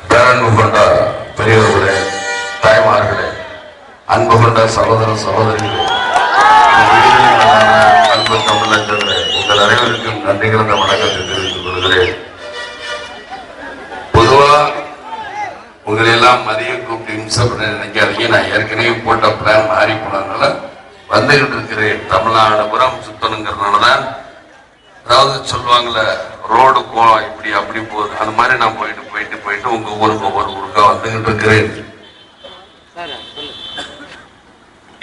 பேரன்பு கொண்ட பெரியவர்களே, தாய்மார்களே, அன்பு கொண்ட சகோதர சகோதரிகளே, அன்பு தமிழர்களே, உங்கள் அனைவருக்கும் நன்றி கலந்த வணக்கத்தை தெரிவித்துக் கொள்கிறேன். பொதுவா உங்களை எல்லாம் மதியம் கூப்பிட்டு இம்சம் பண்ண நினைக்காதீங்க. நான் ஏற்கனவே போட்ட பிளான் மாறி போனதுனால வந்துகிட்டு இருக்கிறேன். தமிழ்நாடு புறம் சுத்தணுங்கிறதுனாலதான், அதாவது சொல்லுவாங்கல்ல, ரோடு போலாம் இப்படி அப்படி போகுது, அந்த மாதிரி நான் போயிட்டு உங்க ஊருக்கு ஒவ்வொரு ஊருக்கா வந்துகிட்டு இருக்கிறேன்.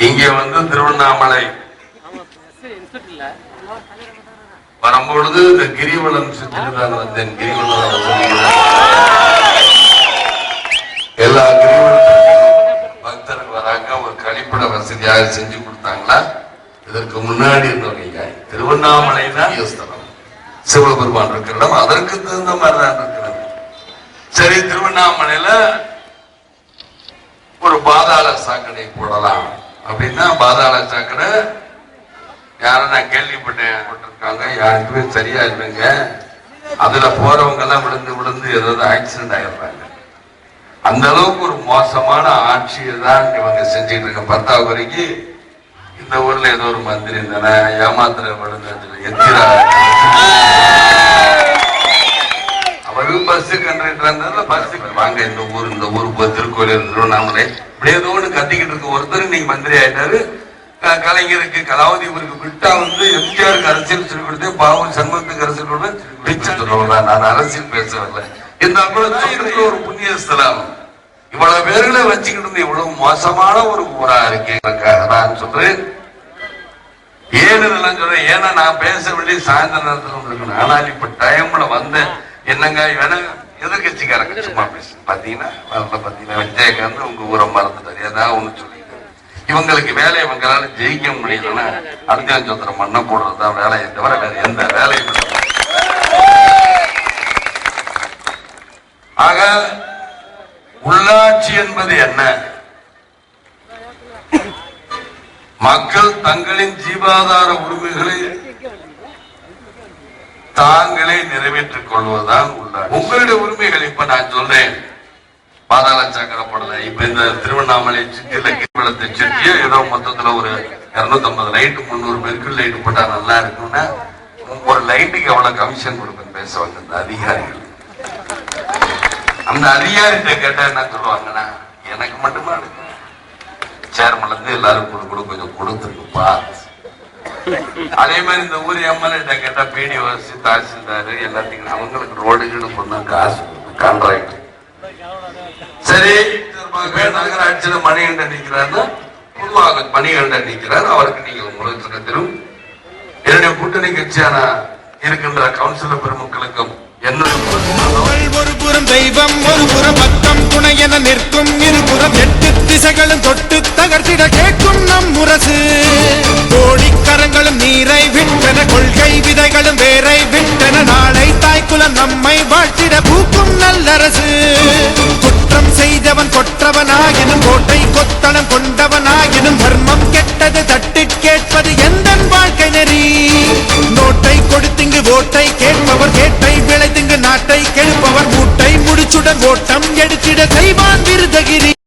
இங்க வந்து திருவண்ணாமலை வரும்பொழுது இந்த கிரிவலம் சுற்றிட்டு தான் வந்தேன். கிரிவலம் எல்லா கிரிவலத்திற்கும் பக்தர்கள் வராங்க. ஒரு கழிப்பிட வசதியாக செஞ்சு கொடுத்தாங்களா? இதற்கு முன்னாடி இருந்தவங்க திருவண்ணாமலை தான் ஸ்தலம், சிவபெருமான் இருக்கிற இடம், அதற்கு தகுந்த மாதிரி தான் இருக்கிறது. சரி, திருவண்ணாமலையில ஒரு பாதாள சாக்கடை போடலாம் அப்படின்னா, பாதாள சாக்கடை யாரும் நான் கேள்விப்பட்டேன் போட்டிருக்காங்க, யாருக்குமே சரியா இல்லைங்க. அதுல போறவங்க எல்லாம் விழுந்து ஏதாவது ஆக்சிடென்ட் ஆயிடுறாங்க. அந்த அளவுக்கு ஒரு மோசமான ஆட்சியை தான் இவங்க செஞ்சுட்டு இருக்க. 10வது வரைக்கும் இந்த ஊர்ல ஏதோ ஒரு மந்திரி இருந்தானே, ஏமாத்திர எத்திரா அவரு பஸ் கண்டக்டர் இருந்தால பஸ் வாங்க இந்த ஊருக்கு திருக்கோயில் திருவண்ணாமலை இப்படி ஏதோ ஒன்று கத்திக்கிட்டு இருக்க ஒருத்தர் இன்னைக்கு மந்திரி ஆயிட்டாரு. கலைஞருக்கு கலாவதி இவருக்கு விட்டா வந்து எம்ஜிஆருக்கு அரசியல் சொல்லி கொடுத்து, பாவம் சண்முகத்துக்கு அரசியல் கொடுத்து, நான் அரசியல் பேச வரல. இந்த ஒரு புண்ணிய ஸ்தலம் இவ்வளவு பேர்களை வச்சுக்கிட்டு இருந்து இவ்வளவு மோசமான ஒரு ஊரா இருக்கேன் நான் சொல்றேன். ஏன் இதெல்லாம் சொல்றேன், ஏன்னா நான் பேச வேண்டிய சாயந்தர நேரத்தில் இருக்கணும். ஆனால் இப்ப டைம்ல வந்தேன். என்னங்க வேணா எதிர்கட்சிக்காரங்க சும்மா பேச பாத்தீங்கன்னா விஜயகாந்த் உங்க ஊரை மறந்துட்டாரு, ஏதாவது ஒண்ணு சொல்லிட்டு இவங்களுக்கு வேலை இவங்களால ஜெயிக்க முடியலன்னா அடுத்த சொத்திரம் மண்ணை போடுறதுதான் வேலையை தவிர வேற எந்த வேலையும் இல்லை. ஆக உள்ளாட்சி என்பது என்ன? மக்கள் தங்களின் ஜீவாதார உரிமைகளை தாங்களே நிறைவேற்றிக் கொள்வதுதான் உள்ளாட்சி. உங்களுடைய உரிமைகள் இப்ப நான் சொல்றேன், பாதாள சாக்கடை போடல. இப்ப இந்த திருவண்ணாமலை சுற்றில கிரிவலத்தை சுற்றி ஏதோ மொத்தத்துல ஒரு 250 லைட் 300 பெருக்கிள் லைட் போட்டா நல்லா இருக்கும்னா, ஒரு லைட்டுக்கு எவ்வளவு கமிஷன் கொடுப்பேன்னு பேச வந்த இந்த அதிகாரிகள். அந்த அதிகாரிகிட்ட கேட்டா என்ன சொல்லுவாங்கன்னா, எனக்கு மட்டுமா சேர்மன்ல இருந்து எல்லாரும் கொஞ்சம் கொடுத்துருக்குப்பா. அதே மாதிரி இந்த ஊர் எம்எல்ஏ கேட்டா பிடிஓசி தாசில்தார் எல்லாத்தையும் அவங்களுக்கு ரோடு பண்ண காசு கான்ட்ராக்ட். சரி, நகராட்சியில மணிகண்டன் நிற்கிறாரு, பொதுவாக மணிகண்டன் நிற்கிறார். அவருக்கு நீங்க உங்களுக்கு தெரியும். என்னுடைய கூட்டணி கட்சியான இருக்கின்ற கவுன்சிலர் பெருமக்களுக்கும் ஒரு புறம் தெய்வம் ஒரு புறம் பக்கம் துணை என நிற்கும், இருபுறம் 8 திசைகளும் தொட்டு தகர்த்திட கேட்கும் நம் முரசு. கோடிக்கரங்களும் நீரை விட்டன, கொள்கை விதைகளும் வேரை விட்டன, நாளை தாய்க்குலம் நம்மை வாழ்த்திட பூக்கும் நல்லரசு. குற்றம் செய்தவன் கொற்றவனாயினும் கோட்டை கொத்தளம் கொண்டவனாயினும் தர்மம் கெட்டது தட்டு கேட்பது எந்த வாழ்க்கை நெறி. நோட்டை கொடுத்திங்கு ஓட்டை கேட்பவர் கேட்டை விளைத்திங்கு நாட்டை கெடுப்பவர் மூட்டை முடிச்சுடன் ஓட்டம் எடுத்திட செய்வான் விருதகிரி.